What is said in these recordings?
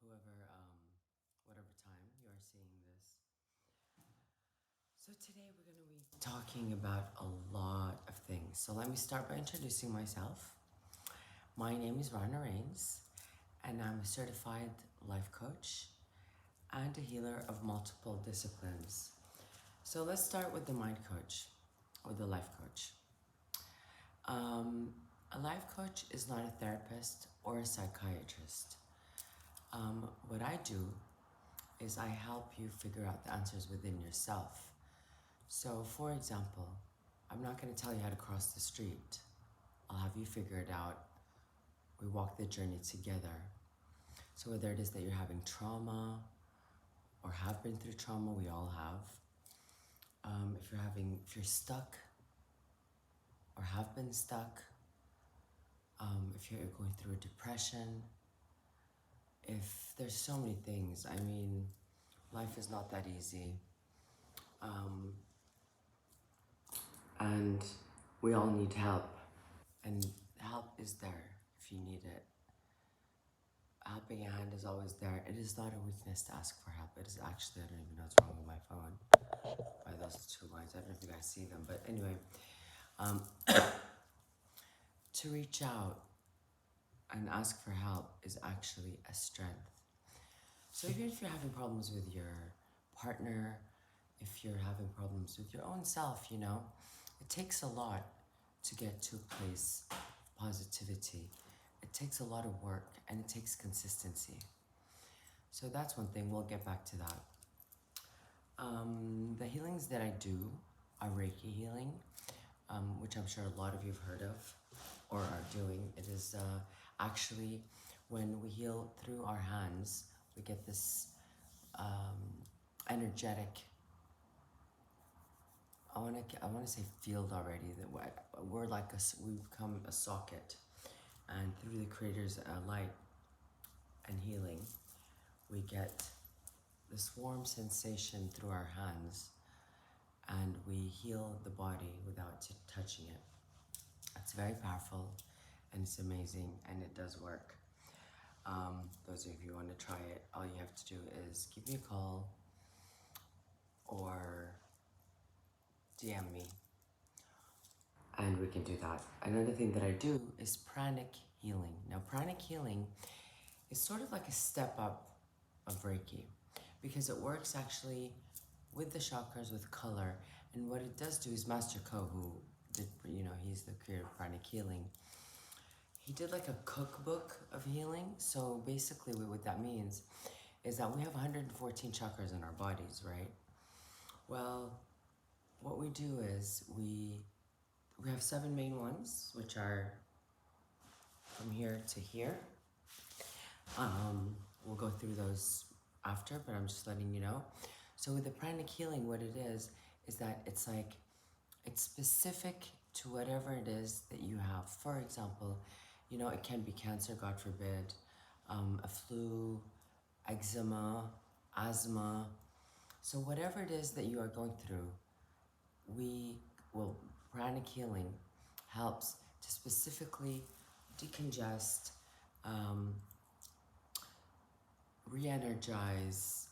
whoever, whatever time you are seeing this. So today we're going to be talking about a lot of things. So let me start by introducing myself. My name is Rana Rains, and I'm a certified life coach and a healer of multiple disciplines. So let's start with the mind coach or the life coach. A life coach is not a therapist or a psychiatrist. What I do is I help you figure out the answers within yourself. So, for example, I'm not going to tell you how to cross the street. I'll have you figure it out. We walk the journey together. So, whether it is that you're having trauma or have been through trauma, we all have. If you're stuck or have been stuck, if you're going through a depression, if there's so many things. I mean, life is not that easy. And we all need help. And help is there if you need it. A helping hand is always there. It is not a weakness to ask for help. It is actually, I don't even know what's wrong with my phone. By those two lines, I don't know if you guys see them. But anyway, to reach out and ask for help is actually a strength. So even if you're having problems with your partner, if you're having problems with your own self, it takes a lot to get to a place of positivity. It takes a lot of work and it takes consistency. So that's one thing, we'll get back to that. The healings that I do are Reiki healing, which I'm sure a lot of you have heard of or are doing. It is actually when we heal through our hands, we get this energetic, I want to say field already, that we're like we become a socket, and through the creator's light and healing, we get this warm sensation through our hands, and we heal the body without touching it. It's very powerful, and it's amazing, and it does work. Those of you who want to try it, all you have to do is give me a call or DM me, and we can do that. Another thing that I do is pranic healing. Now, pranic healing is sort of like a step up of Reiki, because it works actually with the chakras, with color. And what it does do is Master Ko, who did, he's the creator of pranic healing, he did like a cookbook of healing. So basically what that means is that we have 114 chakras in our bodies, right? Well, what we do is we have 7 main ones, which are from here to here. We'll go through those after, but I'm just letting you know. So with the pranic healing, what it is that it's specific to whatever it is that you have. For example, it can be cancer, God forbid, a flu, eczema, asthma. So whatever it is that you are going through, pranic healing helps to specifically decongest, re-energize.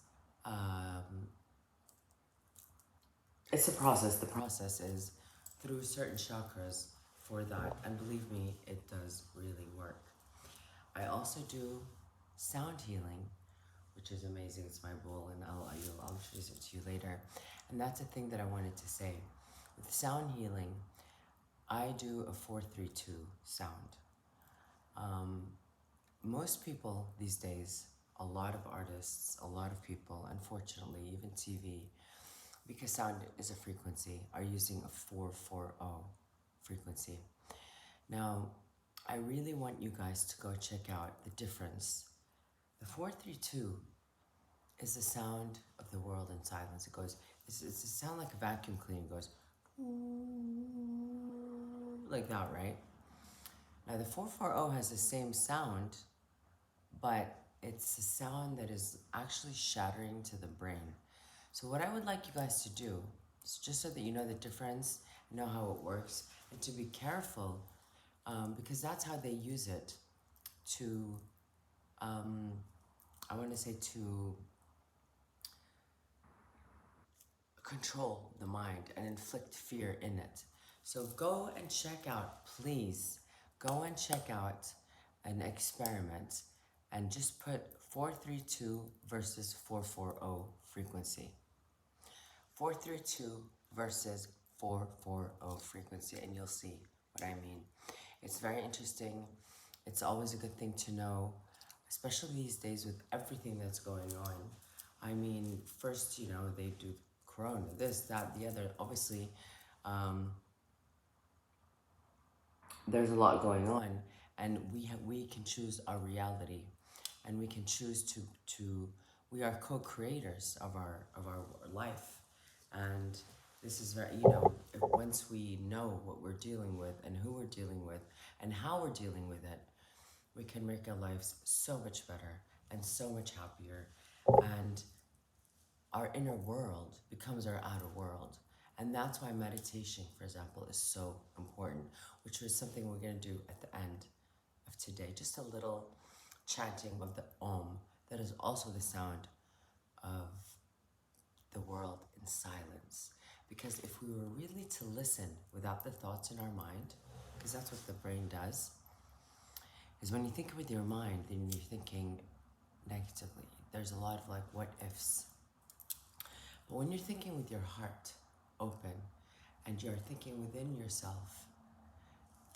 It's a process. The process is through certain chakras for that, and believe me, it does really work. I also do sound healing, which is amazing. It's my bowl, and I'll introduce it to you later. And that's a thing that I wanted to say. With sound healing, I do a 4-3-2 sound. Most people these days, a lot of artists, a lot of people, unfortunately, even TV, because sound is a frequency, are using a 440 frequency. Now, I really want you guys to go check out the difference. The 432 is the sound of the world in silence. It goes, it's a sound like a vacuum cleaner. It goes like that, right? Now the 440 has the same sound, but it's a sound that is actually shattering to the brain. So what I would like you guys to do is, just so that you know the difference, know how it works, and to be careful, because that's how they use it to I want to say to control the mind and inflict fear in it. So go and check out, please, go and check out an experiment and just put 432 versus 440 frequency. 432 versus 440 frequency, and you'll see what I mean. It's very interesting. It's always a good thing to know, especially these days with everything that's going on. I mean, first, they do corona, this, that, the other. Obviously, there's a lot going on, and we can choose our reality, and we can choose to we are co-creators of our life, and this is very, once we know what we're dealing with and who we're dealing with and how we're dealing with it, we can make our lives so much better and so much happier, and our inner world becomes our outer world. And that's why meditation, for example, is so important, which is something we're going to do at the end of today. Just a little chanting of the Om, that is also the sound of the world in silence. Because if we were really to listen without the thoughts in our mind, because that's what the brain does, is when you think with your mind, then you're thinking negatively. There's a lot of like what ifs. But when you're thinking with your heart open and you're thinking within yourself,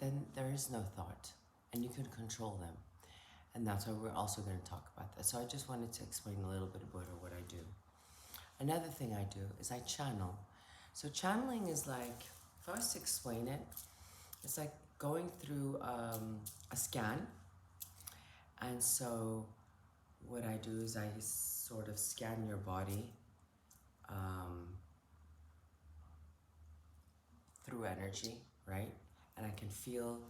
then there is no thought and you can control them. And that's why we're also going to talk about that. So I just wanted to explain a little bit about what I do. Another thing I do is I channel. So channeling is like, if I was to explain it, it's like going through a scan. And so what I do is I sort of scan your body through energy, right? And I can feel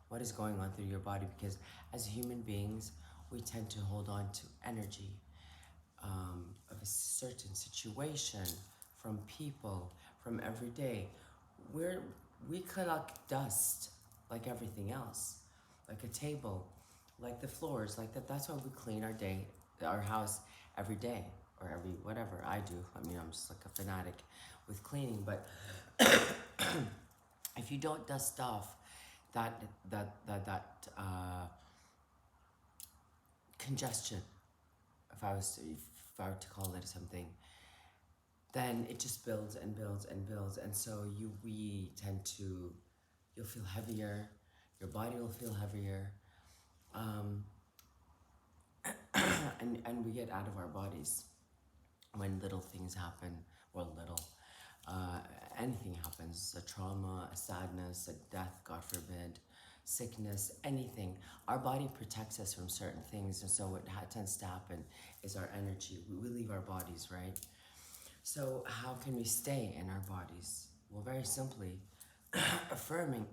what is going on through your body, because as human beings, we tend to hold on to energy of a certain situation, from people, from every day. We collect dust like everything else, like a table, like the floors, like that. That's why we clean our house every day, or every whatever I do. I mean, I'm just like a fanatic with cleaning, but if you don't dust off that congestion, if I were to call it something, then it just builds and builds and builds, and so you'll feel heavier, your body will feel heavier, and we get out of our bodies when little things happen, anything happens, a trauma, a sadness, a death, God forbid, sickness, anything. Our body protects us from certain things, and so what tends to happen is our energy. We leave our bodies, right? So how can we stay in our bodies? Well, very simply, affirming,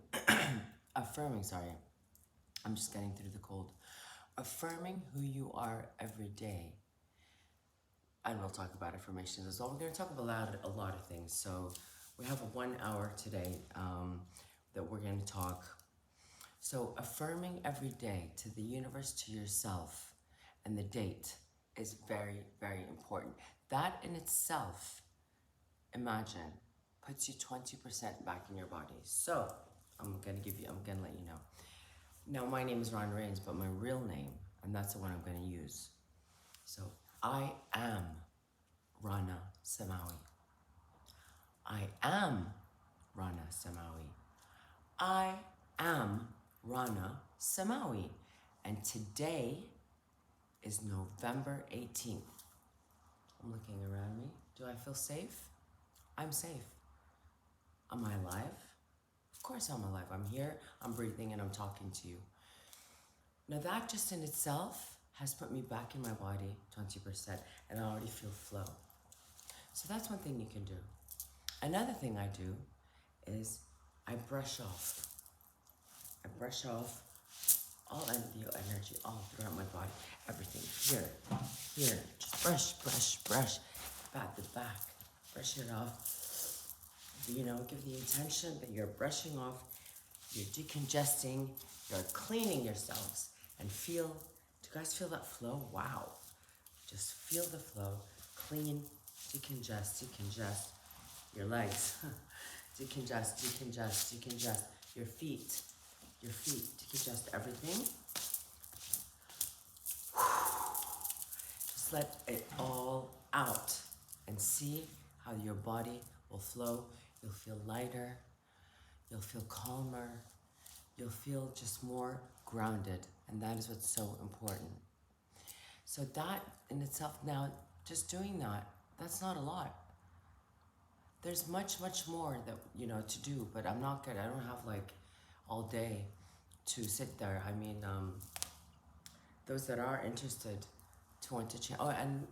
sorry, I'm just getting through the cold. Affirming who you are every day. And we'll talk about affirmations as well. We're going to talk about a lot of things. So we have 1 hour today that we're going to talk. So affirming every day to the universe, to yourself, and the date is very, very important. That in itself, imagine, puts you 20% back in your body. So I'm going to let you know. Now, my name is Rana Rains, but my real name, and that's the one I'm going to use. So I am Rana Samawi. I am Rana Samawi. I am Rana Samawi. And today is November 18th. I'm looking around me. Do I feel safe? I'm safe. Am I alive? Of course I'm alive. I'm here, I'm breathing, and I'm talking to you. Now that just in itself has put me back in my body 20%, and I already feel flow. So that's one thing you can do. Another thing I do is I brush off. I brush off all energy all throughout my body. Everything. Here. Just brush. Pat the back. Brush it off. Give the intention that you're brushing off, you're decongesting, you're cleaning yourselves, and do you guys feel that flow? Wow. Just feel the flow, clean, decongest your legs, decongest your feet, decongest everything. Just let it all out and see how your body will flow. You'll feel lighter, you'll feel calmer, you'll feel just more grounded, and that is what's so important. So that in itself, now just doing that, that's not a lot. There's much more that, to do, but I'm not good. I don't have like all day to sit there. I mean, those that are interested to want to change. Oh, and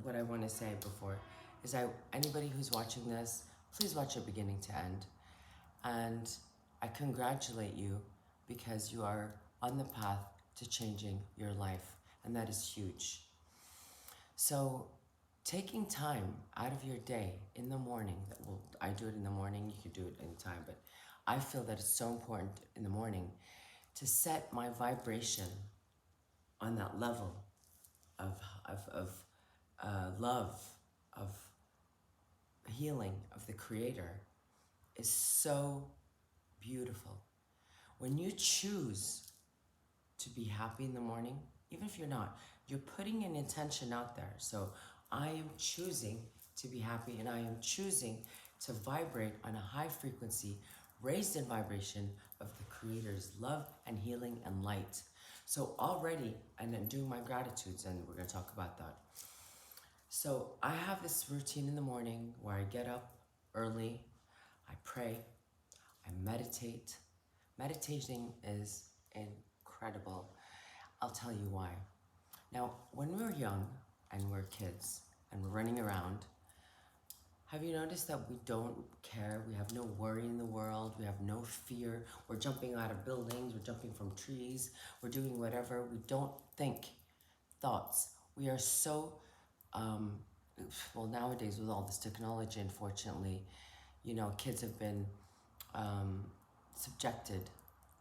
what I want to say before is anybody who's watching this, please watch it beginning to end. And I congratulate you because you are on the path to changing your life, and that is huge. So taking time out of your day in the morning, well, I do it in the morning, you could do it anytime, but I feel that it's so important in the morning to set my vibration on that level of love, of healing, of the Creator is so beautiful. When you choose to be happy in the morning, even if you're not, you're putting an intention out there. So I am choosing to be happy, and I am choosing to vibrate on a high frequency, raised in vibration of the Creator's love and healing and light. So already, and then doing my gratitudes, and we're going to talk about that. So I have this routine in the morning where I get up early, I pray, I meditate. Meditating is incredible. I'll tell you why. Now, when we're young and we're kids and we're running around, have you noticed that we don't care? We have no worry in the world. We have no fear. We're jumping out of buildings. We're jumping from trees. We're doing whatever. We don't think thoughts. We are so, well, nowadays with all this technology, unfortunately, kids have been subjected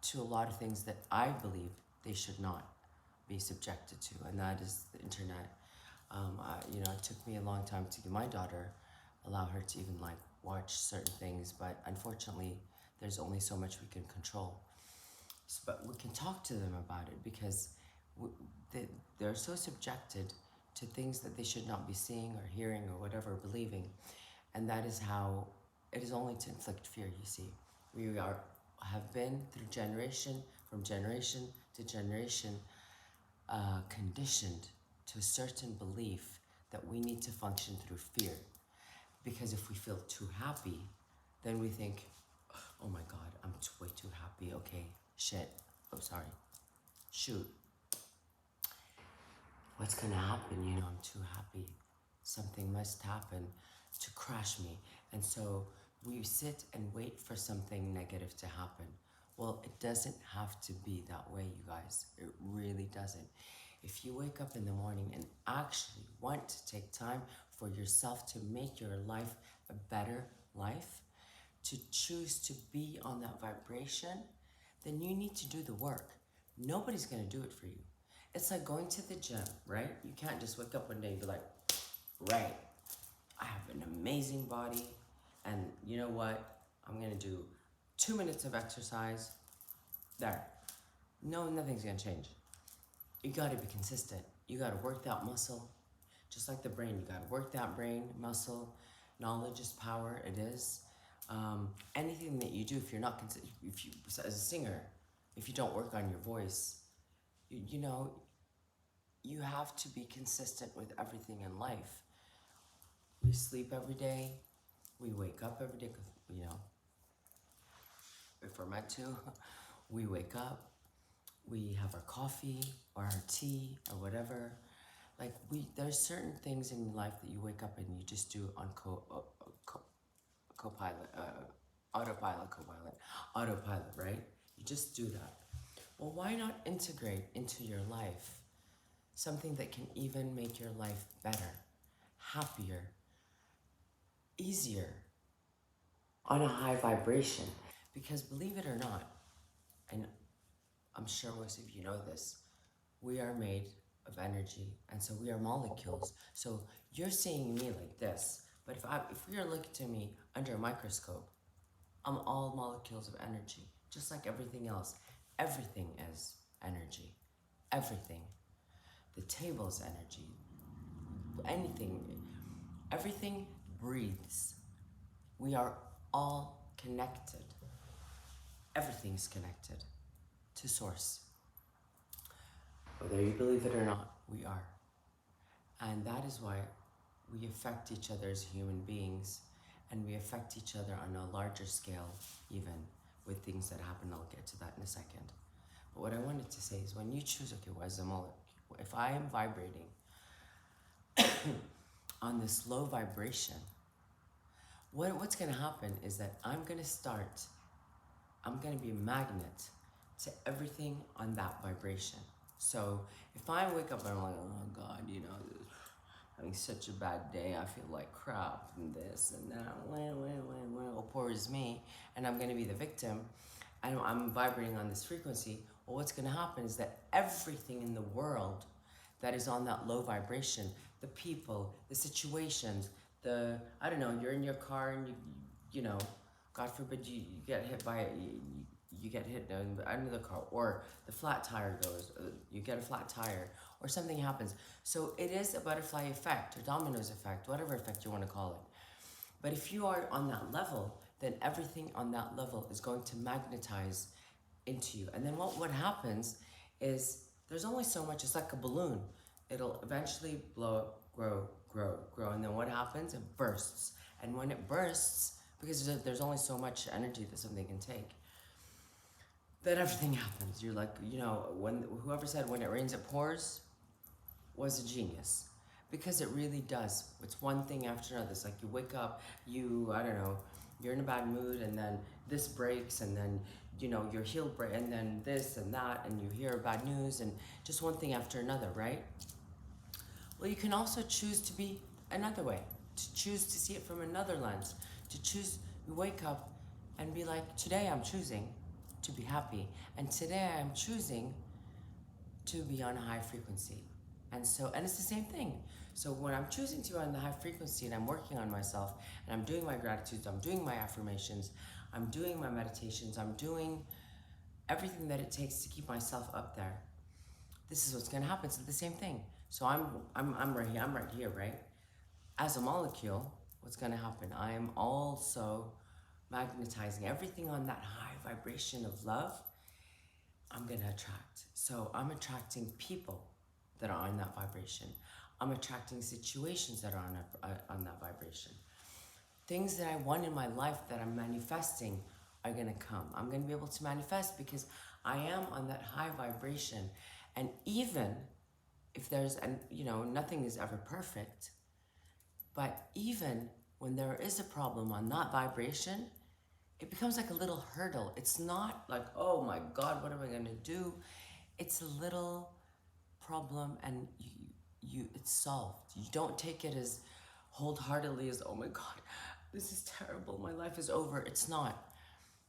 to a lot of things that I believe they should not be subjected to, and that is the internet. It took me a long time to give my daughter, allow her to even like watch certain things, but unfortunately, there's only so much we can control. But we can talk to them about it because they're so subjected to things that they should not be seeing or hearing or whatever, believing, and that is how it is only to inflict fear. You see, we have been through generation to generation conditioned to a certain belief that we need to function through fear. Because if we feel too happy, then we think, oh my God, I'm way too happy. Okay, shit. Oh, sorry. Shoot. What's gonna happen? I'm too happy. Something must happen to crash me. And so we sit and wait for something negative to happen. Well, it doesn't have to be that way, you guys. It really doesn't. If you wake up in the morning and actually want to take time for yourself to make your life a better life, to choose to be on that vibration, then you need to do the work. Nobody's gonna do it for you. It's like going to the gym, right? You can't just wake up one day and be like, right, I have an amazing body, and you know what? I'm gonna do 2 minutes of exercise. There. No, nothing's gonna change. You gotta be consistent. You gotta work that muscle. Just like the brain, you gotta work that brain, muscle. Knowledge is power, it is. Anything that you do, if you're not consistent, if you, as a singer, if you don't work on your voice, you have to be consistent with everything in life. We sleep every day, we wake up every day, if we're meant to, we wake up, we have our coffee or our tea or whatever. Like there's certain things in life that you wake up and you just do on autopilot, right? You just do that. Well, why not integrate into your life something that can even make your life better, happier, easier, on a high vibration? Because believe it or not, and I'm sure most of you know this, we are made of energy, and so we are molecules. So you're seeing me like this, but if you're looking to me under a microscope, I'm all molecules of energy, just like everything else. Everything is energy. Everything. The table is energy. Anything, everything breathes. We are all connected. Everything is connected to source. Whether you believe it or not, we are. And that is why we affect each other as human beings, and we affect each other on a larger scale, even with things that happen. I'll get to that in a second. But what I wanted to say is when you choose, okay, if I am vibrating on this low vibration, what's going to happen is that I'm going to be a magnet to everything on that vibration. So if I wake up and I'm like, oh God, having such a bad day, I feel like crap, and this and that, well, poor is me, and I'm going to be the victim, and I'm vibrating on this frequency. Well, what's going to happen is that everything in the world that is on that low vibration, the people, the situations, I don't know, you're in your car and God forbid you get hit by it, you get hit under the car, or the flat tire goes, you get a flat tire, or something happens. So it is a butterfly effect, or dominoes effect, whatever effect you want to call it. But if you are on that level, then everything on that level is going to magnetize into you. And then what happens is there's only so much. It's like a balloon. It'll eventually blow up, grow. And then what happens? It bursts. And when it bursts, because there's only so much energy that something can take, then everything happens. You're like, when whoever said when it rains it pours was a genius, because it really does. It's one thing after another. It's like you wake up, I don't know, you're in a bad mood, and then this breaks, and then your heel break, and then this and that, and you hear bad news, and just one thing after another, right? Well, you can also choose to be another way, to choose to see it from another lens, to choose, you wake up and be like, today I'm choosing to be happy, and today I'm choosing to be on a high frequency. And it's the same thing. So when I'm choosing to be on the high frequency, and I'm working on myself, and I'm doing my gratitudes, I'm doing my affirmations, I'm doing my meditations, I'm doing everything that it takes to keep myself up there, this is what's going to happen. It's the same thing. So I'm right here, right? As a molecule, what's going to happen? I am also magnetizing everything on that high vibration of love. I'm going to attract. So I'm attracting people that are on that vibration. I'm attracting situations that are on that vibration. Things that I want in my life that I'm manifesting are going to come. I'm going to be able to manifest because I am on that high vibration. And even if nothing is ever perfect, but even when there is a problem on that vibration, it becomes like a little hurdle. It's not like, oh my God, what am I going to do? It's a little problem, and it's solved. You don't take it as wholeheartedly as, oh my God, this is terrible, my life is over. It's not.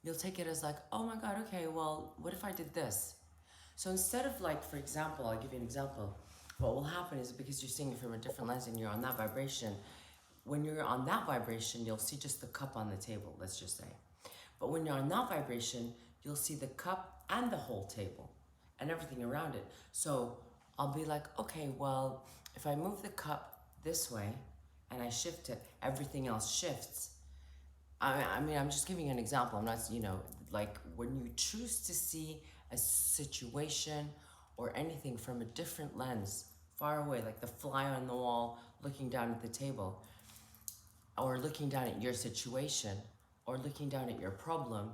You'll take it as like, oh my God, okay, well, what if I did this? So instead of like, for example, I'll give you an example. What will happen is, because you're seeing it from a different lens and you're on that vibration, when you're on that vibration, you'll see just the cup on the table, let's just say. But when you're on that vibration, you'll see the cup and the whole table and everything around it. So I'll be like, okay, well, if I move the cup this way and I shift it, everything else shifts. I mean, I'm just giving you an example. I'm not, like when you choose to see a situation or anything from a different lens, far away, like the fly on the wall looking down at the table, or looking down at your situation, or looking down at your problem,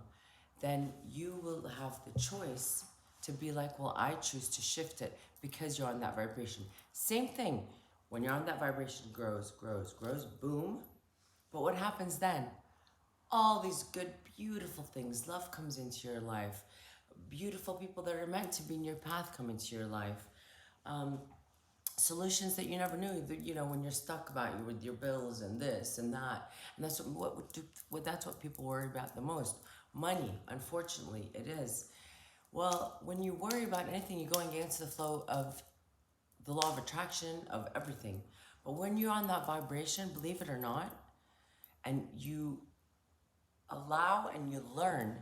then you will have the choice to be like, well, I choose to shift it because you're on that vibration. Same thing, when you're on that vibration, grows, boom. But what happens then? All these good, beautiful things, love comes into your life. Beautiful people that are meant to be in your path come into your life. Solutions that you never knew, when you're stuck with your bills and this and that. And that's that's what people worry about the most. Money, unfortunately, it is. Well, when you worry about anything, you're going against the flow of the law of attraction, of everything. But when you're on that vibration, believe it or not, and you allow and you learn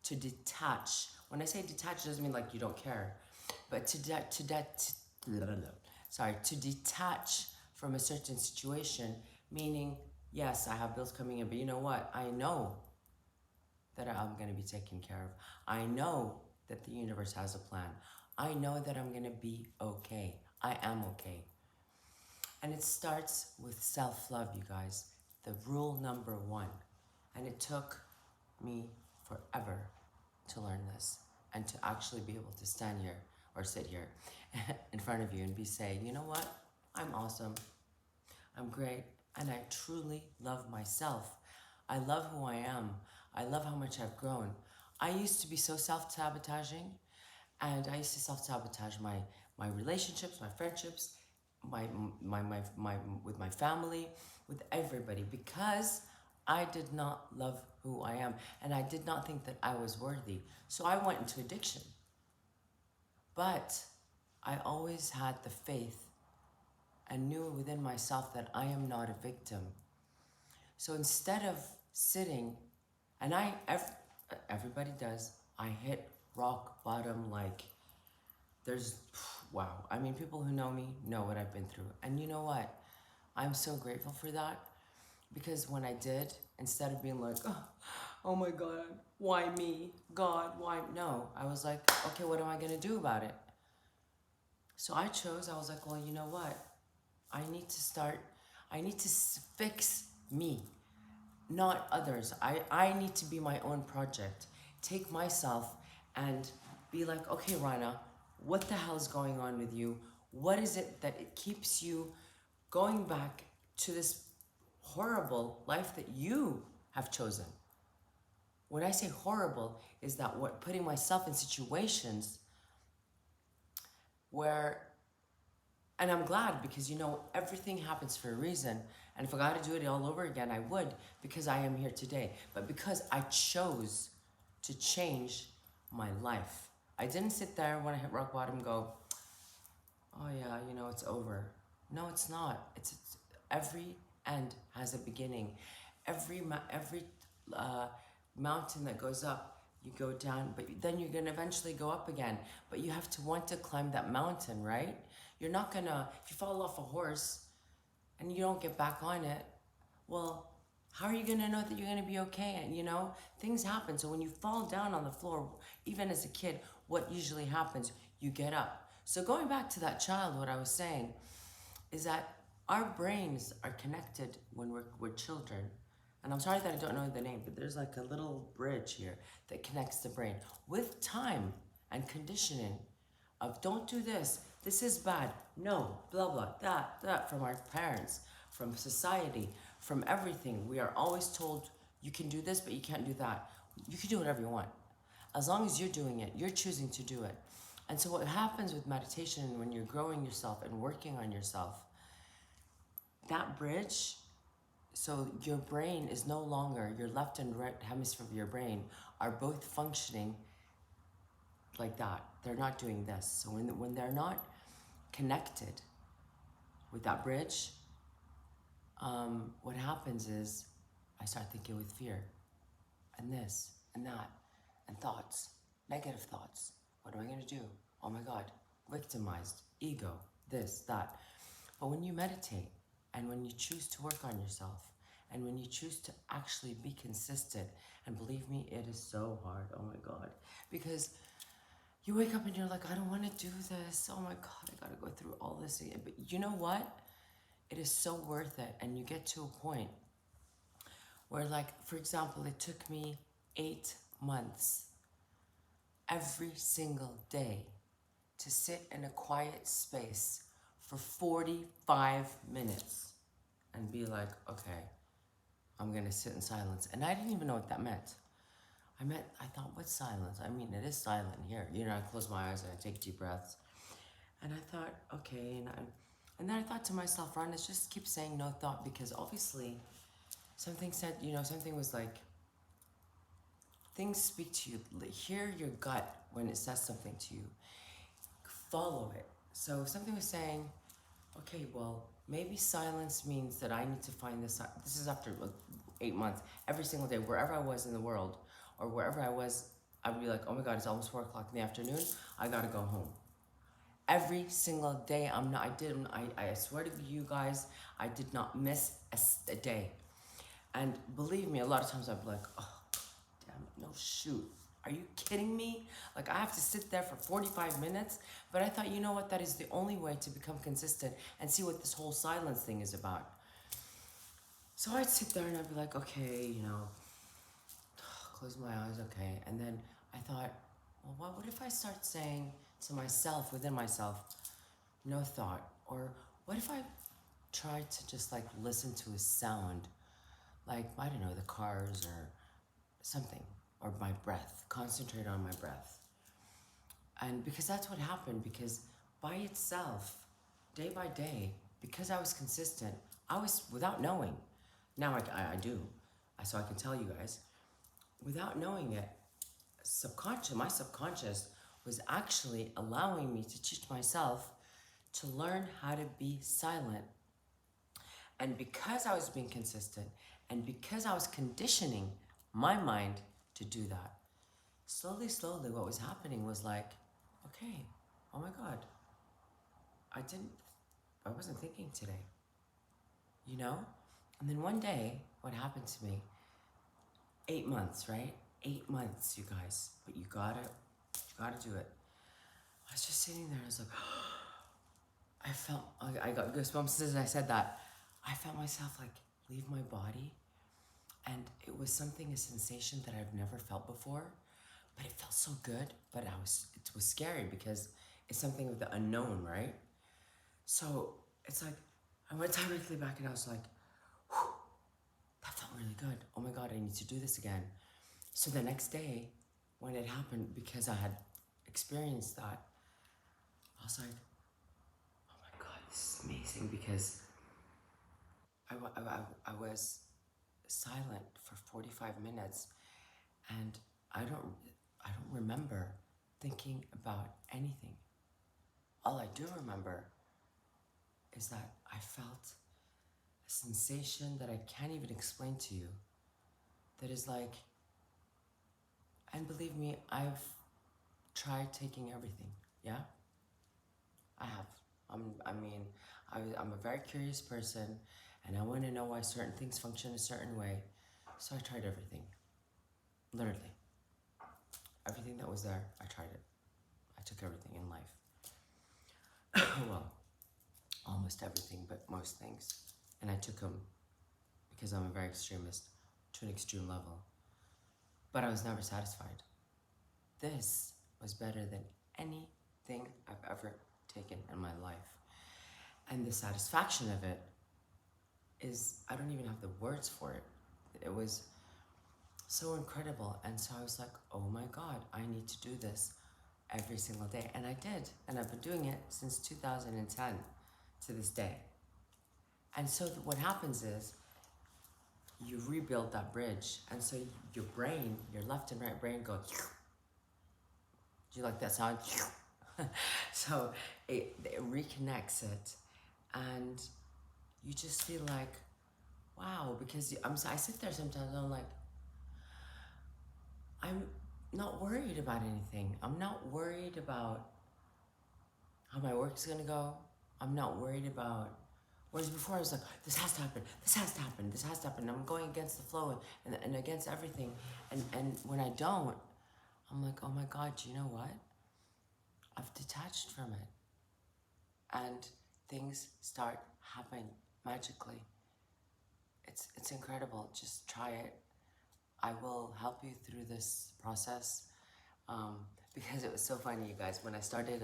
to detach. When I say detach, it doesn't mean like you don't care, but to detach from a certain situation, meaning, yes, I have bills coming in, but you know what? I know that I'm going to be taken care of. I know that the universe has a plan. I know that I'm going to be okay. I am okay. And it starts with self-love, you guys. The rule number one. And it took me forever to learn this and to actually be able to stand here or sit here in front of you and be saying, you know what? I'm awesome. I'm great. And I truly love myself. I love who I am. I love how much I've grown. I used to be so self-sabotaging, and I used to self-sabotage my relationships, my friendships, my with my family, with everybody, because I did not love who I am, and I did not think that I was worthy. So I went into addiction. But I always had the faith and knew within myself that I am not a victim. So instead of sitting, and everybody does, I hit rock bottom. Like, there's, wow. I mean, people who know me know what I've been through. And you know what? I'm so grateful for that, because when I did, instead of being like, oh my God, why me? God, why? No, I was like, okay, what am I going to do about it? So I was like, well, you know what? I need to fix me, not others. I need to be my own project. Take myself and be like, okay, Rana, what the hell is going on with you? What is it that it keeps you going back to this horrible life that you have chosen? When I say horrible, is that what putting myself in situations where, and I'm glad, because you know, everything happens for a reason. And if I got to do it all over again, I would, because I am here today. But because I chose to change my life. I didn't sit there when I hit rock bottom and go, oh yeah, you know, it's over. No, it's not. It's every end has a beginning. Every mountain that goes up, you go down, but then you're gonna eventually go up again. But you have to want to climb that mountain, right? You're not gonna, if you fall off a horse and you don't get back on it, well, how are you gonna know that you're gonna be okay? And you know, things happen. So when you fall down on the floor, even as a kid, what usually happens? You get up. So going back to that child, what I was saying is that our brains are connected when we're children. And I'm sorry that I don't know the name, but there's like a little bridge here that connects the brain. With time and conditioning of don't do this is bad, no, blah, blah, that, from our parents, from society, from everything. We are always told you can do this, but you can't do that. You can do whatever you want. As long as you're doing it, you're choosing to do it. And so what happens with meditation, when you're growing yourself and working on yourself, that bridge, so your brain is no longer, your left and right hemisphere of your brain are both functioning like that. They're not doing this. So when they're not connected with that bridge, what happens is I start thinking with fear and this and that and thoughts, negative thoughts. What am I going to do? Oh my God, victimized, ego, this, that. But when you meditate and when you choose to work on yourself and when you choose to actually be consistent, and believe me, it is so hard, oh my God, because you wake up and you're like, I don't want to do this. Oh my God, I got to go through all this again. But you know what? It is so worth it. And you get to a point where, like, for example, it took me 8 months every single day to sit in a quiet space for 45 minutes and be like, okay, I'm gonna sit in silence. And I didn't even know what that meant. I thought, what's silence? I mean, it is silent here. You know, I close my eyes and I take deep breaths. And I thought, okay, and then I thought to myself, Ron, let's just keep saying no thought, because obviously something said, you know, something was like, things speak to you. Hear your gut when it says something to you. Follow it. So something was saying, okay, well, maybe silence means that I need to find this. This is after 8 months, every single day, wherever I was in the world, or wherever I was, I would be like, oh my God, it's almost 4 o'clock in the afternoon. I gotta go home. Every single day, I swear to you guys, I did not miss a day. And believe me, a lot of times I'd be like, oh, damn it, no shoot. Are you kidding me? Like I have to sit there for 45 minutes? But I thought, you know what, that is the only way to become consistent and see what this whole silence thing is about. So I'd sit there and I'd be like, okay, close my eyes, okay. And then I thought, well, what if I start saying to myself, within myself, no thought? Or what if I tried to just like listen to a sound, like, I don't know, the cars or something, or my breath, concentrate on my breath. And because that's what happened, because by itself, day by day, because I was consistent, I was, without knowing, now I do, so I can tell you guys, without knowing it, my subconscious was actually allowing me to teach myself to learn how to be silent. And because I was being consistent, and because I was conditioning my mind to do that, slowly, slowly, what was happening was like, okay, oh my God, I wasn't thinking today, you know? And then one day, what happened to me, 8 months, right? 8 months, you guys, but you gotta do it. I was just sitting there, I was like, I got goosebumps as I said that. I felt myself like leave my body, and it was something, a sensation that I've never felt before, but it felt so good, but it was scary because it's something of the unknown, right? So it's like, I went directly back and I was like, whew, that felt really good. Oh my God, I need to do this again. So the next day, when it happened, because I had experienced that, I was like, oh my God, this is amazing, because I was silent for 45 minutes, and I don't, I don't remember thinking about anything. All I do remember is that I felt a sensation that I can't even explain to you, that is like, and believe me, I've tried taking everything, yeah? I have. I'm a very curious person, and I want to know why certain things function a certain way, so I tried everything. Literally. Everything that was there, I tried it. I took everything in life. Well, almost everything, but most things. And I took them because I'm a very extremist, to an extreme level. But I was never satisfied. This was better than anything I've ever taken in my life. And the satisfaction of it is, I don't even have the words for it. It was so incredible. And so I was like, oh my God, I need to do this every single day. And I did. And I've been doing it since 2010 to this day. And so what happens is, you rebuild that bridge. And so your brain, your left and right brain goes, do you like that sound? So it reconnects it. And you just feel like, wow, because I sit there sometimes, I'm like, I'm not worried about anything. I'm not worried about how my work's gonna go. I'm not worried about, whereas before I was like, this has to happen, this has to happen, this has to happen. I'm going against the flow and against everything. And when I don't, I'm like, oh my God, do you know what? I've detached from it. And things start happening magically. It's incredible. Just try it. I will help you through this process, because it was so funny, you guys. When I started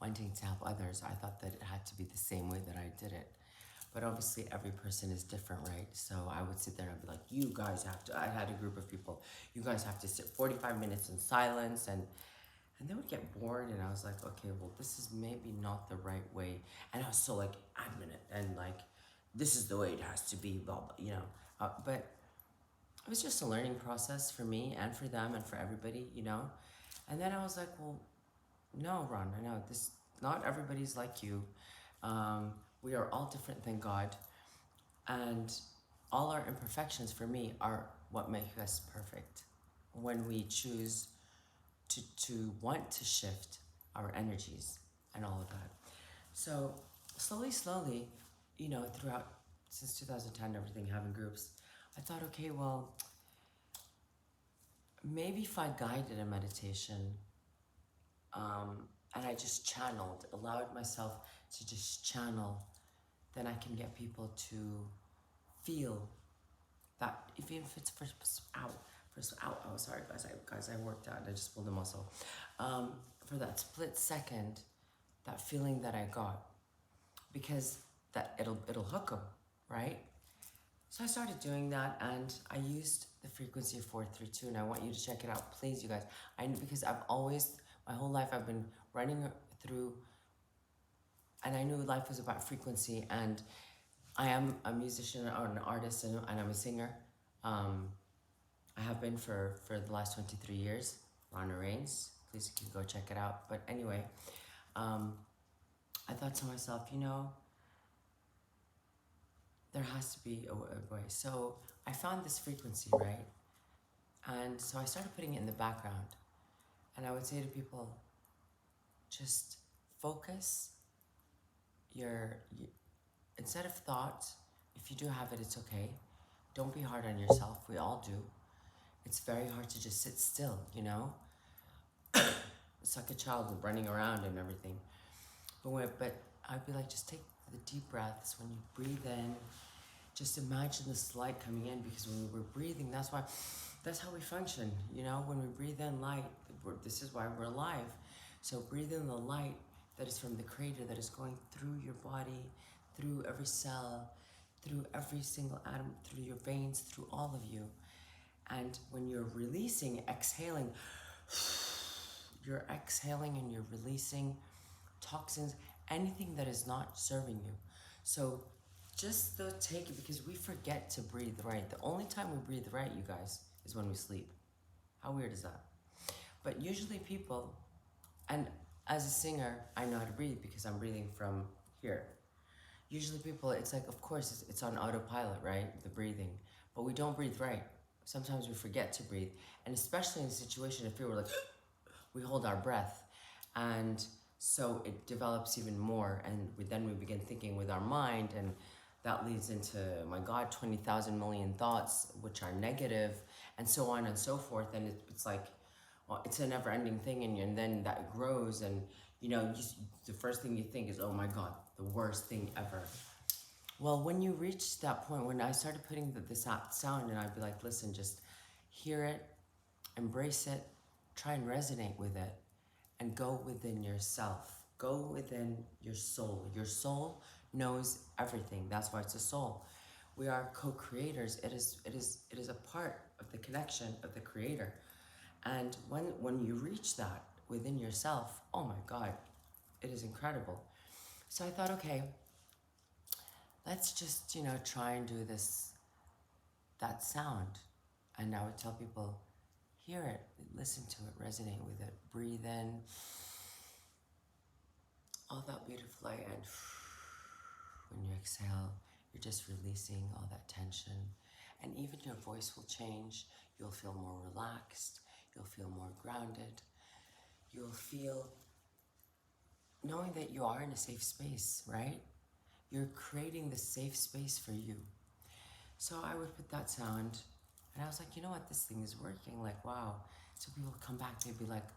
wanting to help others, I thought that it had to be the same way that I did it. But obviously every person is different, right? So I would sit there and I'd be like, you guys have to, I had a group of people, you guys have to sit 45 minutes in silence, and they would get bored, and I was like, okay, well, this is maybe not the right way. And I was so like adamant and like, this is the way it has to be, blah, blah, but it was just a learning process for me and for them and for everybody. And then I was like, well, no, Ron, I know this, Not everybody's like you. Um, we are all different than God, and all our imperfections for me are what make us perfect. When we choose to want to shift our energies and all of that. So slowly, throughout since 2010, everything having groups, I thought, okay, well, maybe if I guided a meditation, and I just channeled, allowed myself to just channel, then I can get people to feel that, even if it's oh, sorry guys, I worked out and I just pulled a muscle. For that split second, that feeling that I got, because that it'll hook them, right? So I started doing that, and I used the frequency of 432, and I want you to check it out, please, you guys. Because I've always, my whole life, I've been running through, and I knew life was about frequency, and I am a musician or an artist, and I'm a singer. I have been for the last 23 years. Rana Rains, please, you can go check it out. But anyway, I thought to myself, there has to be a way. So I found this frequency, right? And so I started putting it in the background. And I would say to people, just focus instead of thought, if you do have it, it's okay. Don't be hard on yourself. We all do. It's very hard to just sit still, It's like a child running around and everything. But I'd be like, just take the deep breaths. When you breathe in, just imagine this light coming in, because when we're breathing, that's how we function, when we breathe in light, this is why we're alive. So breathe in the light that is from the Creator, that is going through your body, through every cell, through every single atom, through your veins, through all of you. And when you're releasing, exhaling, you're exhaling and you're releasing toxins, anything that is not serving you. So just take it, because we forget to breathe right. The only time we breathe right, you guys, is when we sleep. How weird is that? But usually people, and as a singer, I know how to breathe because I'm breathing from here. Usually people, it's like, of course, it's on autopilot, right? The breathing. But we don't breathe right. Sometimes we forget to breathe. And especially in a situation of fear, we're like, we hold our breath. And so it develops even more. And then we begin thinking with our mind, and that leads into, my God, 20,000 million thoughts, which are negative, and so on and so forth. And it's like, well, it's a never-ending thing, and then that grows, and the first thing you think is, oh my God, the worst thing ever. Well, when you reach that point, when I started putting this sound, and I'd be like, listen, just hear it, embrace it, try and resonate with it, and go within yourself. Go within your soul. Your soul knows everything. That's why it's a soul. We are co-creators. It is a part of the connection of the Creator. And when you reach that within yourself, oh my God, it is incredible. So I thought, okay, let's just, try and do that sound. And I would tell people, hear it, listen to it, resonate with it, breathe in all that beautiful light, and when you exhale, you're just releasing all that tension. And even your voice will change. You'll feel more relaxed. You'll feel more grounded. You'll feel knowing that you are in a safe space, right? You're creating the safe space for you. So I would put that sound, and I was like, you know what, this thing is working, like, wow. So people would come back, they'd be like,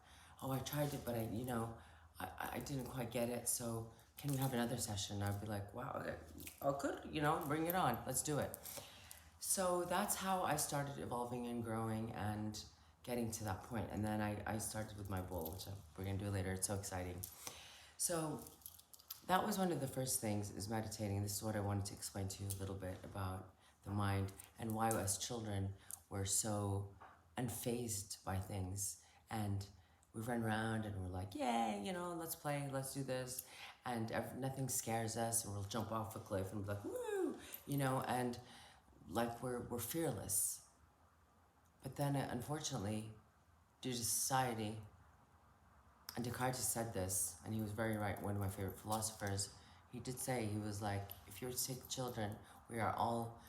oh, I tried it, but I didn't quite get it, so can we have another session? I'd be like, wow, okay, oh, good, bring it on, let's do it. So that's how I started evolving and growing and getting to that point. And then I started with my bowl, which we're gonna do later, it's so exciting. So that was one of the first things, is meditating. This is what I wanted to explain to you a little bit about the mind, and why as children we're so unfazed by things, and we run around and we're like, yay, let's play, let's do this, and nothing scares us, and we'll jump off a cliff and be like, woo, and like we're fearless. But then unfortunately, due to society And Descartes said this, and he was very right, one of my favorite philosophers. He did say, he was like, if you were to take children, we are all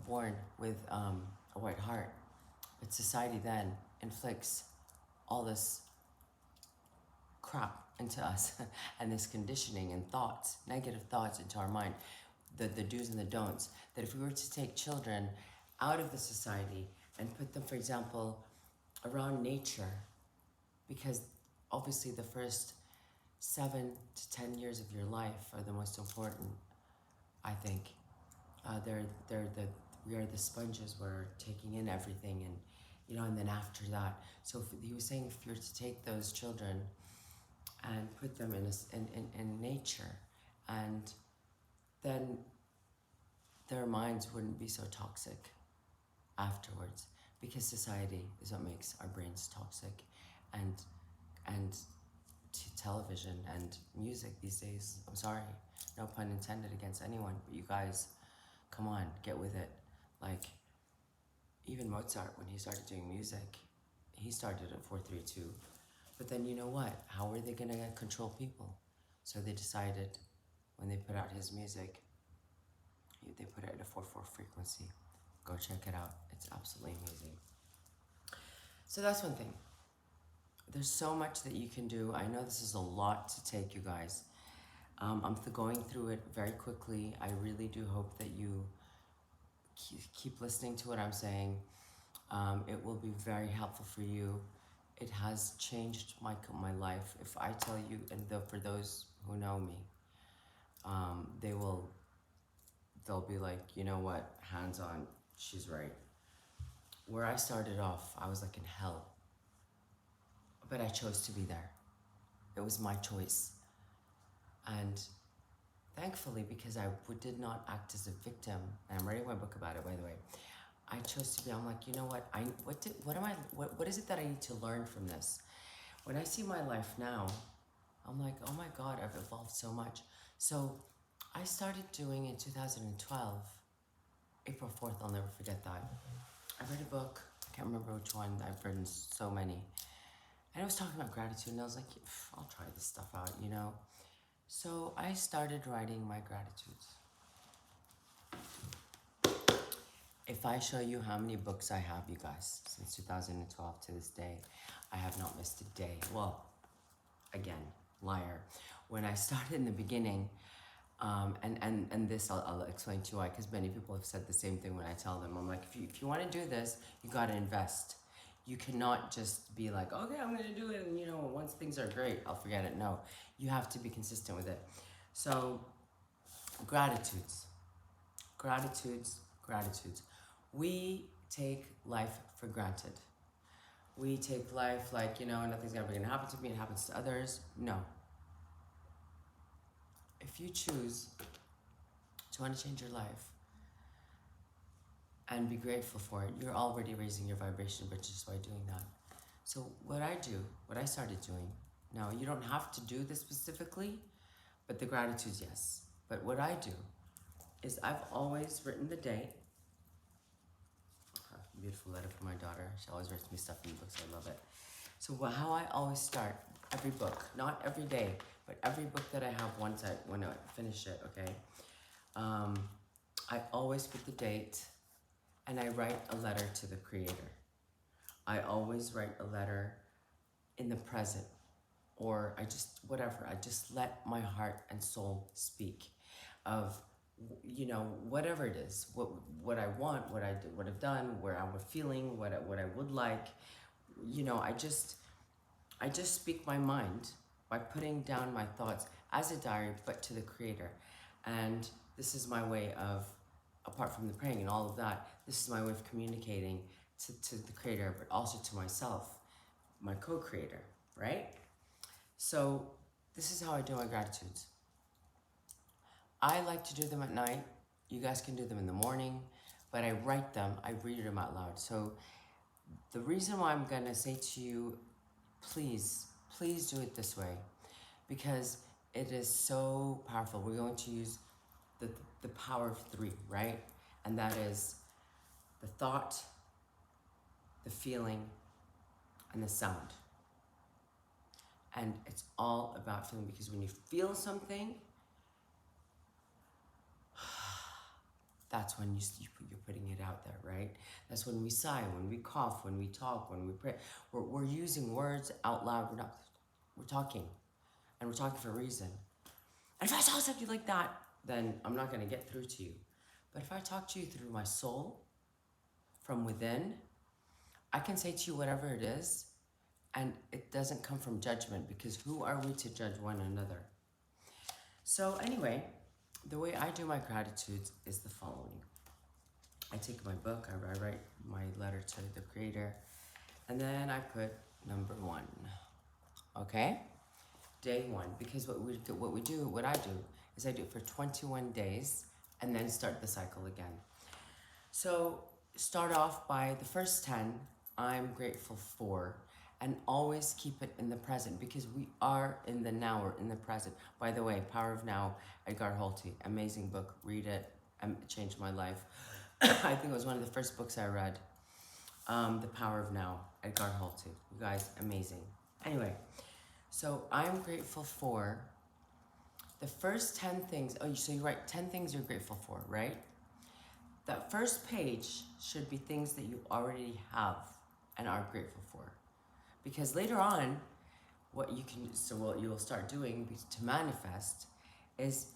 born with a white heart. But society then inflicts all this crap into us and this conditioning and thoughts, negative thoughts into our mind, the do's and the don'ts, that if we were to take children out of the society and put them, for example, around nature, because obviously the first 7 to 10 years of your life are the most important, I think. We are the sponges. We're taking in everything, and then after that. So he was saying, if you were to take those children and put them in nature, and then their minds wouldn't be so toxic afterwards, because society is what makes our brains toxic, and television and music these days. I'm sorry, no pun intended against anyone, but you guys, come on, get with it. Like, even Mozart, when he started doing music, he started at 432. But then you know what? How are they gonna control people? So they decided, when they put out his music, they put it at a 4/4 frequency. Go check it out. It's absolutely amazing. So that's one thing. There's so much that you can do. I know this is a lot to take, you guys. I'm going through it very quickly. I really do hope that you keep listening to what I'm saying. It will be very helpful for you. It has changed my life. If I tell you, and for those who know me, they'll be like, you know what, hands on, she's right. Where I started off, I was like in hell, but I chose to be there. It was my choice. And thankfully, because I did not act as a victim, and I'm writing my book about it, by the way, I chose to be, I'm like, you know what, what is it that I need to learn from this? When I see my life now, I'm like, oh my God, I've evolved so much. So I started doing in 2012, April 4th, I'll never forget that. I read a book, I can't remember which one, I've written so many. And it was talking about gratitude, and I was like, I'll try this stuff out, So I started writing my gratitudes. If I show you how many books I have, you guys, since 2012 to this day, I have not missed a day. Well, again, liar. When I started in the beginning, and this I'll explain to you why, because many people have said the same thing when I tell them. I'm like, if you want to do this, you got to invest. You cannot just be like, okay, I'm going to do it, and once things are great, I'll forget it. No, you have to be consistent with it. So, gratitudes. We take life for granted. We take life like, nothing's ever going to happen to me, it happens to others. No. If you choose to want to change your life and be grateful for it, you're already raising your vibration, but just by doing that. So what I started doing, now you don't have to do this specifically, but the gratitudes, yes. But what I do is I've always written the date. Beautiful letter from my daughter. She always writes me stuff in books. I love it. So how I always start every book, not every day, but every book that I have when I finish it, okay? I always put the date, and I write a letter to the creator. I always write a letter in the present, or I just let my heart and soul speak of, whatever it is, what I want, what I've done, where I'm feeling, what I would like, I just speak my mind by putting down my thoughts as a diary, but to the creator. And this is my way of, apart from the praying and all of that, this is my way of communicating to the creator, but also to myself, my co-creator, right? So this is how I do my gratitudes. I like to do them at night. You guys can do them in the morning, but I write them, I read them out loud. So the reason why I'm gonna say to you, please do it this way, because it is so powerful. We're going to use the power of 3, right? And that is the thought, the feeling, and the sound. And it's all about feeling, because when you feel something, that's when you're putting it out there, right? That's when we sigh, when we cough, when we talk, when we pray. We're using words out loud. We're talking, and we're talking for a reason. And if I talk to you like that, then I'm not going to get through to you. But if I talk to you through my soul, from within, I can say to you whatever it is, and it doesn't come from judgment, because who are we to judge one another? So anyway, the way I do my gratitudes is the following. I take my book, I write my letter to the creator, and then I put number 1, okay? Day 1, because what I do is I do it for 21 days and then start the cycle again. So start off by the first 10, I'm grateful for, and always keep it in the present, because we are in the now, or in the present. By the way, Power of Now, Edgar Holty, amazing book, read it, it changed my life. I think it was one of the first books I read. The Power of Now, Edgar Holty, you guys, amazing. Anyway, so I'm grateful for the first 10 things. Oh, so you write 10 things you're grateful for, right? That first page should be things that you already have and are grateful for. Because later on, what you'll start doing to manifest is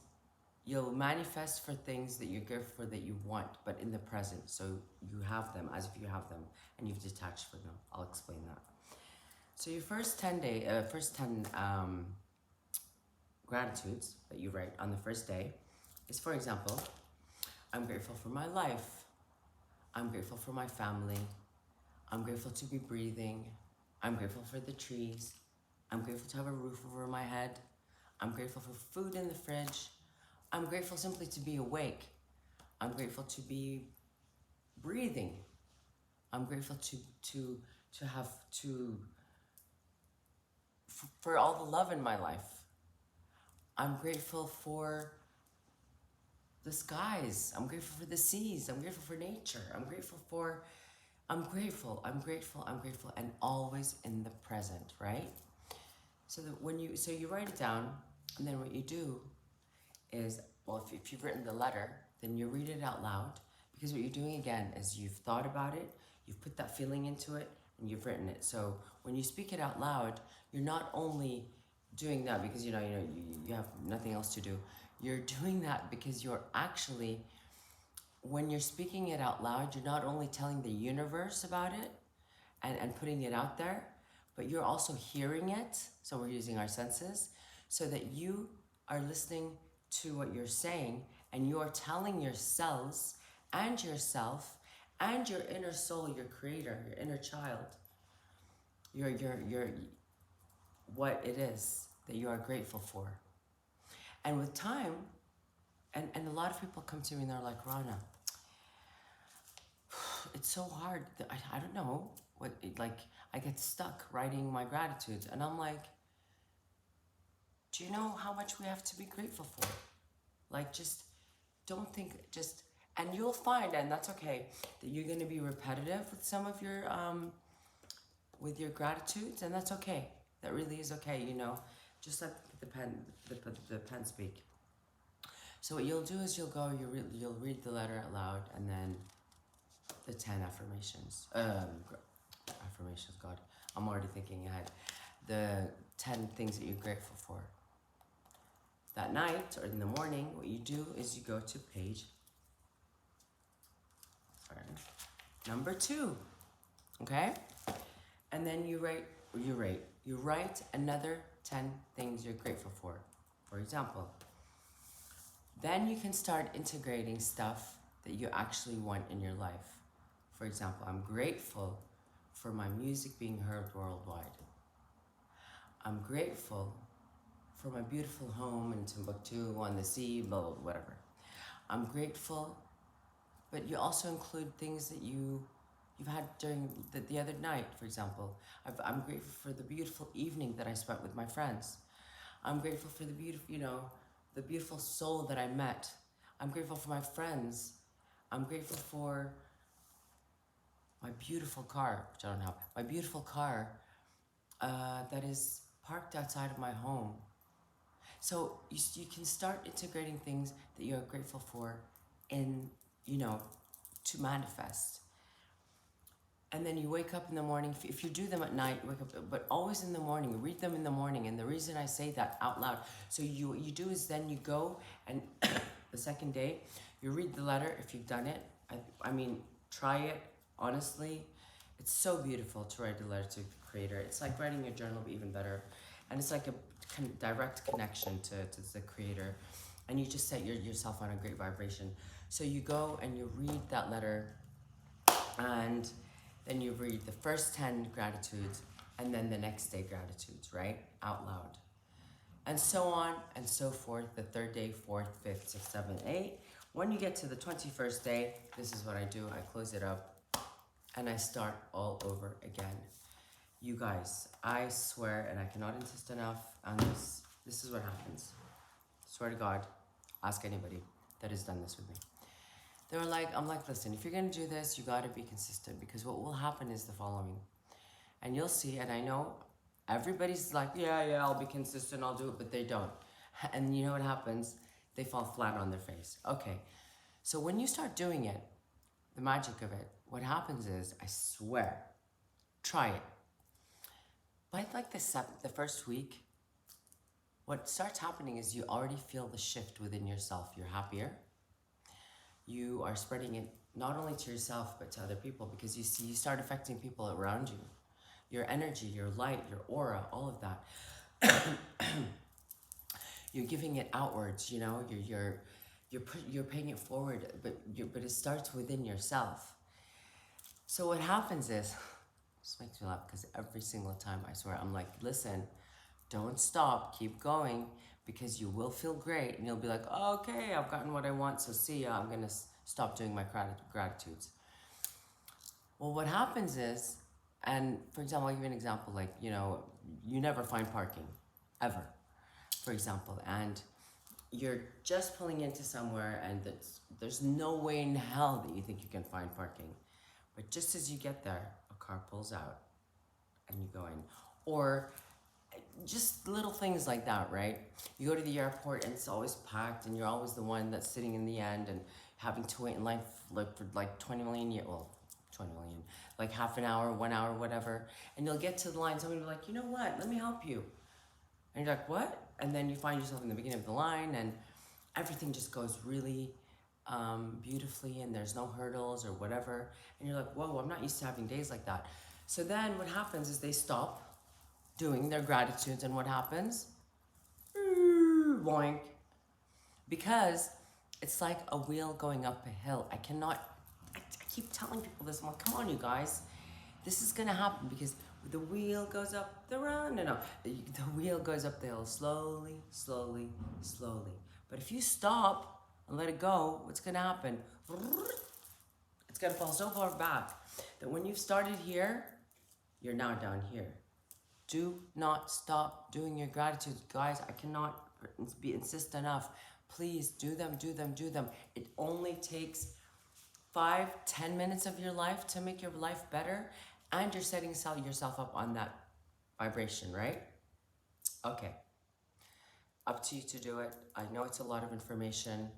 you'll manifest for things that you're grateful for, that you want, but in the present. So you have them as if you have them, and you've detached from them. I'll explain that. So your first 10 gratitudes that you write on the first day is, for example, I'm grateful for my life. I'm grateful for my family. I'm grateful to be breathing. I'm grateful for the trees. I'm grateful to have a roof over my head. I'm grateful for food in the fridge. I'm grateful simply to be awake. I'm grateful to be breathing. I'm grateful for all the love in my life. I'm grateful for the skies. I'm grateful for the seas. I'm grateful for nature. I'm grateful, and always in the present, right? So that you write it down, and then what you do is, well, if you've written the letter, then you read it out loud, because what you're doing again is you've thought about it, you've put that feeling into it, and you've written it. So when you speak it out loud, you're not only doing that because you have nothing else to do. You're doing that because you're actually, when you're speaking it out loud, you're not only telling the universe about it and putting it out there, but you're also hearing it. So we're using our senses, so that you are listening to what you're saying, and you are telling your cells and yourself and your inner soul, your creator, your inner child, your what it is that you are grateful for. And with time, and a lot of people come to me and they're like, Rana, it's so hard. I don't know I get stuck writing my gratitudes, and I'm like, do you know how much we have to be grateful for? Just don't think, and you'll find, and that's okay, that you're going to be repetitive with some of your with your gratitudes, and that's okay. That really is okay, just let the pen speak. So what you'll do is you'll read the letter out loud, and then the 10 affirmations. Affirmations, God, I'm already thinking ahead. The 10 things that you're grateful for. That night or in the morning, what you do is you go to page number 2, okay? And then you write another 10 things you're grateful for example. Then you can start integrating stuff that you actually want in your life. For example, I'm grateful for my music being heard worldwide. I'm grateful for my beautiful home in Timbuktu on the sea, blah, blah, whatever. I'm grateful, but you also include things that you've had during the other night, for example. I'm grateful for the beautiful evening that I spent with my friends. I'm grateful for the beautiful soul that I met. I'm grateful for my friends. I'm grateful for my beautiful car, which I don't have. My beautiful car that is parked outside of my home. So you can start integrating things that you're grateful for in, you know, to manifest. And then you wake up in the morning. If you do them at night, you wake up, but always in the morning. Read them in the morning. And the reason I say that out loud, so what you do is then you go and the second day, you read the letter if you've done it. I mean, try it. Honestly, it's so beautiful to write a letter to the creator. It's like writing a journal, but even better. And it's like a direct connection to the creator. And you just set yourself on a great vibration. So you go and you read that letter, and then you read the first 10 gratitudes, and then the next day gratitudes, right? Out loud. And so on and so forth, the third day, fourth, fifth, sixth, seventh, eighth. When you get to the 21st day, this is what I do. I close it up and I start all over again. You guys, I swear, and I cannot insist enough on this, this is what happens. Swear to God, ask anybody that has done this with me. They were like, I'm like, listen, if you're gonna do this, you gotta be consistent, because what will happen is the following. And you'll see, and I know everybody's like, yeah, I'll be consistent, I'll do it, but they don't. And you know what happens? They fall flat on their face. Okay, so when you start doing it, the magic of it, what happens is, I swear, try it. By like the first week, what starts happening is you already feel the shift within yourself. You're happier. You are spreading it not only to yourself, but to other people, because you start affecting people around you. Your energy, your light, your aura, all of that. You're giving it outwards, you know, you're paying it forward, but it starts within yourself. So what happens is, this makes me laugh, because every single time, I swear, I'm like, listen, don't stop, keep going, because you will feel great, and you'll be like, oh, okay, I've gotten what I want, so see ya, I'm gonna stop doing my gratitudes. Well, what happens is, and for example, I'll give you an example, like, you know, you never find parking, ever, for example, and you're just pulling into somewhere, and there's no way in hell that you think you can find parking. But just as you get there, a car pulls out, and you go in. Or just little things like that, right? You go to the airport and it's always packed, and you're always the one that's sitting in the end and having to wait in line for like 20 million years, well, 20 million, like half an hour, 1 hour, whatever. And you'll get to the line, somebody will be like, you know what, let me help you. And you're like, what? And then you find yourself in the beginning of the line, and everything just goes really beautifully, and there's no hurdles or whatever. And you're like, whoa, I'm not used to having days like that. So then what happens is they stop doing their gratitudes, and what happens? Boink. Because it's like a wheel going up a hill. I keep telling people this. I'm like, come on, you guys. This is gonna happen, because the wheel goes up the run. No. The wheel goes up the hill slowly, slowly, slowly. But if you stop and let it go, what's gonna happen? It's gonna fall so far back that when you've started here, you're now down here. Do not stop doing your gratitudes, guys. I cannot insist enough. Please do them, do them, do them. It only takes 5-10 minutes of your life to make your life better, and you're setting yourself up on that vibration, right? Okay. Up to you to do it. I know it's a lot of information.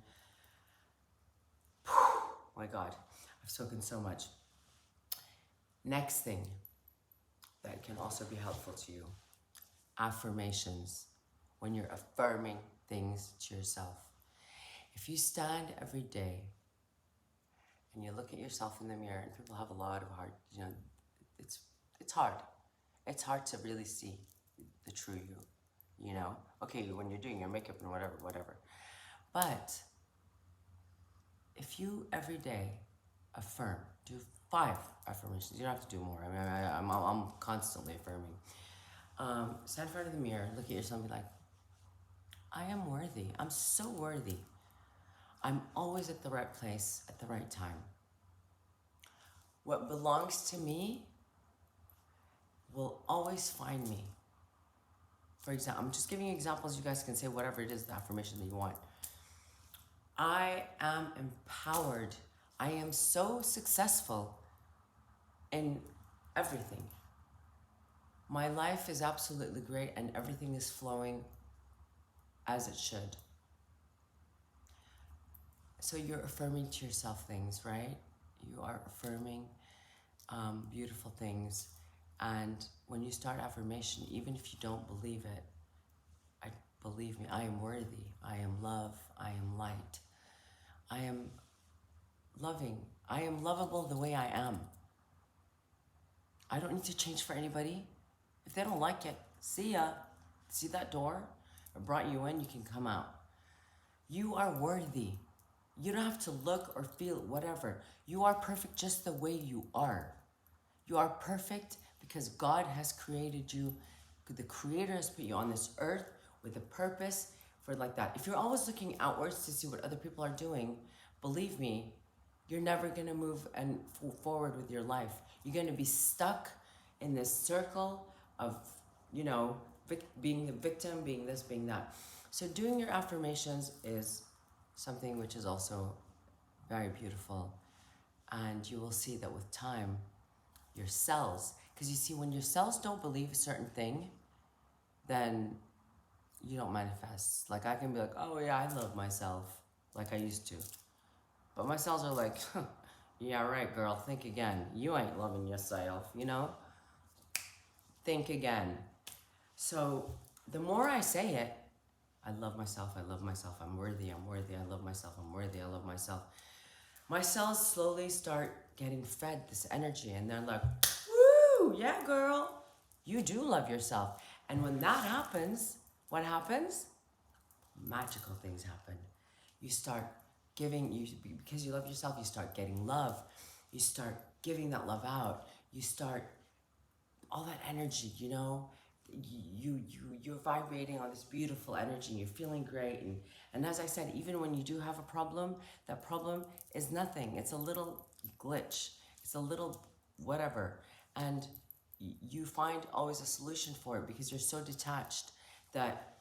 My God, I've spoken so much. Next thing that can also be helpful to you, affirmations. When you're affirming things to yourself. If you stand every day and you look at yourself in the mirror, and people have a lot of hard, you know, it's hard. It's hard to really see the true you, you know? Okay, when you're doing your makeup and whatever. But if you every day affirm, do 5 affirmations. You don't have to do more. I mean, I'm constantly affirming. Stand in front of the mirror, look at yourself and be like, I am worthy. I'm so worthy. I'm always at the right place at the right time. What belongs to me will always find me. For example, I'm just giving you examples. You guys can say whatever it is, the affirmation that you want. I am empowered. I am so successful in everything. My life is absolutely great and everything is flowing as it should. So you're affirming to yourself things, right? You are affirming beautiful things. And when you start affirmation, even if you don't believe it, believe me, I am worthy. I am love. I am light. I am loving. I am lovable the way I am. I don't need to change for anybody. If they don't like it, see ya. See that door? I brought you in, you can come out. You are worthy. You don't have to look or feel whatever. You are perfect just the way you are. You are perfect because God has created you. The Creator has put you on this earth with a purpose for like that. If you're always looking outwards to see what other people are doing, believe me, you're never going to move and forward with your life. You're going to be stuck in this circle of, you know, being the victim, being this, being that. So doing your affirmations is something which is also very beautiful. And you will see that with time, your cells, because you see, when your cells don't believe a certain thing, then you don't manifest. Like, I can be like, oh yeah, I love myself, like I used to. But my cells are like, yeah, right, girl, think again. You ain't loving yourself, you know? Think again. So the more I say it, I love myself, I'm worthy, I love myself, I'm worthy, I love myself. My cells slowly start getting fed this energy and they're like, woo, yeah, girl, you do love yourself. And when that happens, what happens? Magical things happen. You start giving, because you love yourself, you start getting love. You start giving that love out. You start, all that energy, you know, you're vibrating on this beautiful energy and you're feeling great. And as I said, even when you do have a problem, that problem is nothing. It's a little glitch. It's a little whatever. And you find always a solution for it because you're so detached that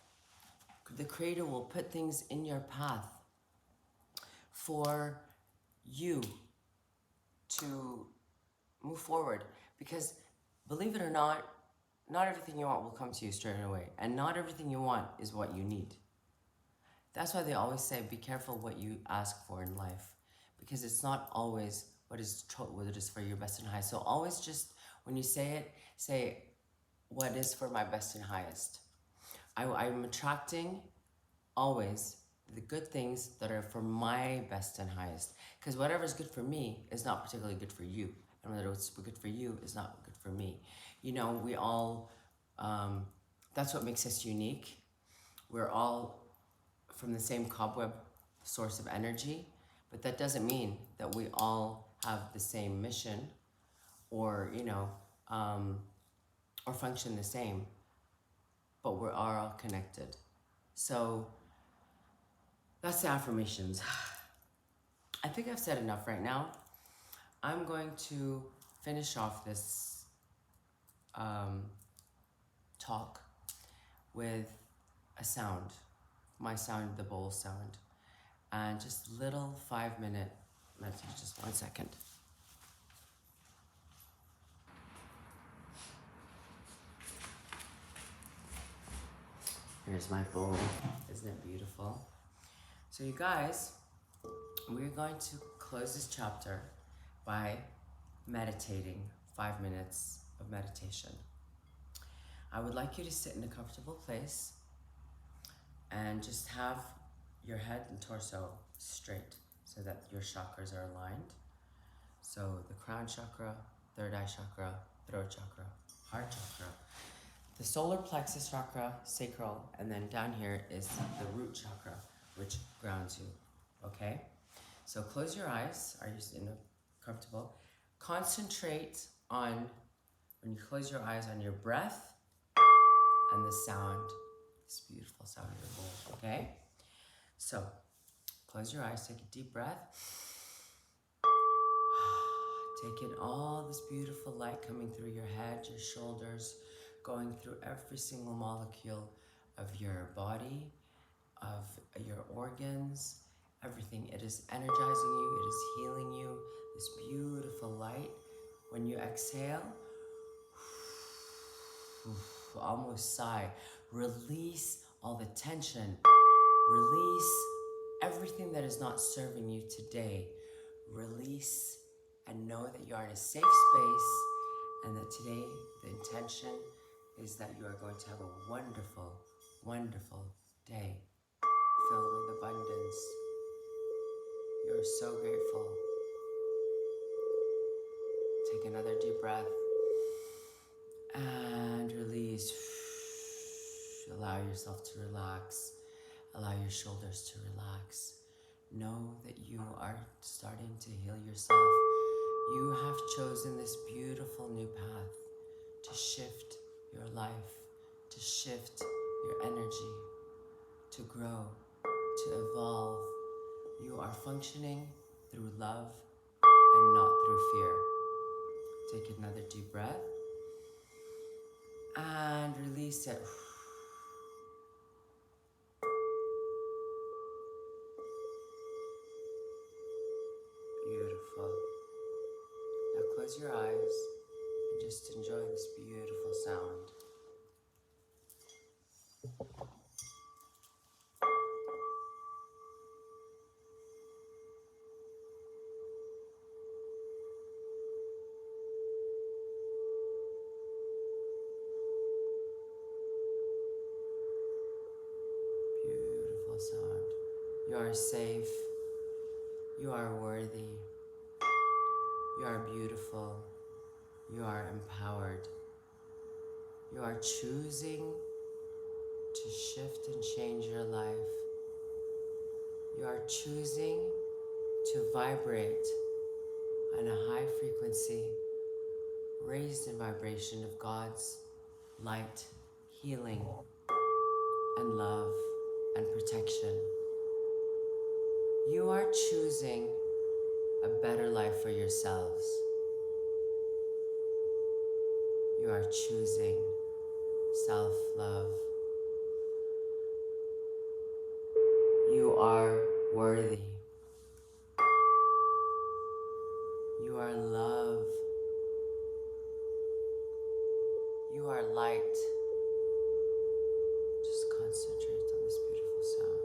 the Creator will put things in your path for you to move forward. Because believe it or not everything you want will come to you straight away. And not everything you want is what you need. That's why they always say, be careful what you ask for in life. Because it's not always what is for your best and highest. So always just, when you say it, say, what is for my best and highest. I'm attracting always the good things that are for my best and highest. Because whatever is good for me is not particularly good for you. And what's good for you is not good for me. You know, we all, that's what makes us unique. We're all from the same cobweb source of energy, but that doesn't mean that we all have the same mission or, you know, or function the same, but we're all connected. So that's the affirmations. I think I've said enough right now. I'm going to finish off this talk with a sound, my sound, the bowl sound, and just little 5-minute meditation. Just 1 second. Here's my bowl. Isn't it beautiful? So you guys, we're going to close this chapter by meditating, 5 minutes of meditation. I would like you to sit in a comfortable place and just have your head and torso straight so that your chakras are aligned. So the crown chakra, third eye chakra, throat chakra, heart chakra, the solar plexus chakra, sacral, and then down here is the root chakra, which grounds you, okay? So close your eyes. Are you comfortable? Concentrate on, when you close your eyes, on your breath and the sound, this beautiful sound of your bowl, okay? So close your eyes, take a deep breath. Take in all this beautiful light coming through your head, your shoulders, going through every single molecule of your body, of your organs, everything. It is energizing you, it is healing you, this beautiful light. When you exhale, almost sigh. Release all the tension. Release everything that is not serving you today. Release and know that you are in a safe space and that today the intention is that you are going to have a wonderful, wonderful day filled with abundance. You're so grateful. Take another deep breath and release. Allow yourself to relax. Allow your shoulders to relax. Know that you are starting to heal yourself. You have chosen this beautiful new path to shift your life, to shift your energy, to grow, to evolve. You are functioning through love and not through fear. Take another deep breath and release it. Beautiful. Now close your eyes and just enjoy this beautiful sound. Beautiful sound. You are safe. You are worthy. You are beautiful. You are empowered. You are choosing to shift and change your life. You are choosing to vibrate on a high frequency, raised in vibration of God's light, healing, and love and protection. You are choosing a better life for yourselves. You are choosing self-love. You are worthy. You are love. You are light. Just concentrate on this beautiful sound.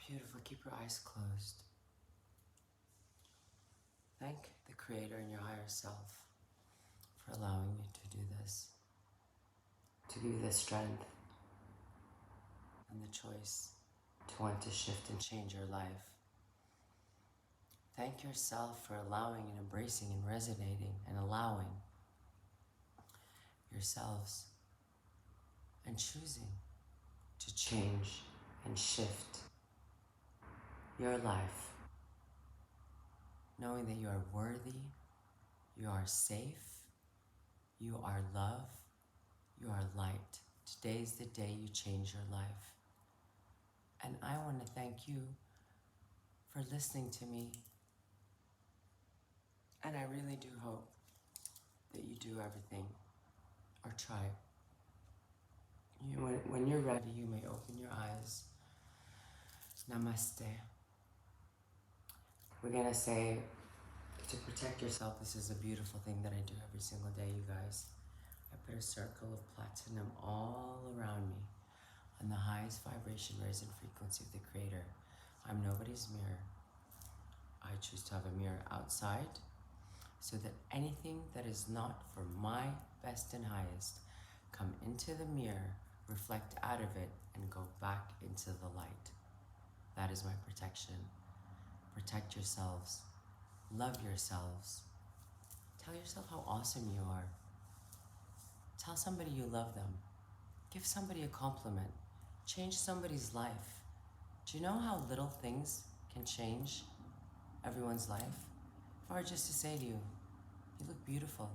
Beautiful. Keep your eyes closed. Thank the Creator and your higher self for allowing you to do this, to give you the strength and the choice to want to shift and change your life. Thank yourself for allowing and embracing and resonating and allowing yourselves and choosing to change and shift your life, knowing that you are worthy, you are safe, you are love, you are light. Today is the day you change your life. And I want to thank you for listening to me. And I really do hope that you do everything, or try. When you're ready, you may open your eyes. Namaste. We're gonna say, to protect yourself, this is a beautiful thing that I do every single day, you guys. I put a circle of platinum all around me on the highest vibration, raising frequency of the Creator. I'm nobody's mirror. I choose to have a mirror outside so that anything that is not for my best and highest, come into the mirror, reflect out of it, and go back into the light. That is my protection. Protect yourselves. Love yourselves. Tell yourself how awesome you are. Tell somebody you love them. Give somebody a compliment. Change somebody's life. Do you know how little things can change everyone's life? If I were just to say to you, you look beautiful.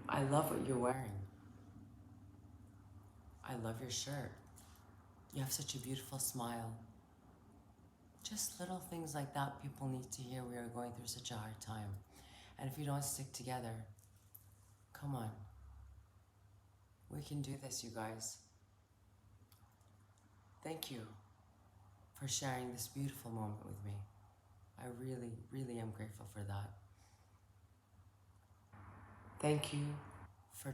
I love what you're wearing. I love your shirt. You have such a beautiful smile. Just little things like that people need to hear. We are going through such a hard time. And if you don't stick together, come on. We can do this, you guys. Thank you for sharing this beautiful moment with me. I really, really am grateful for that. Thank you for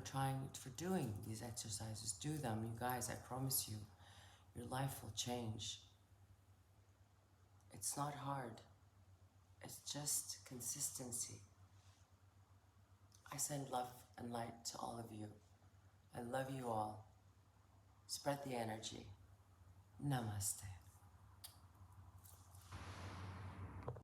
doing these exercises. Do them, you guys. I promise you, your life will change. It's not hard. It's just consistency. I send love and light to all of you. I love you all. Spread the energy. Namaste.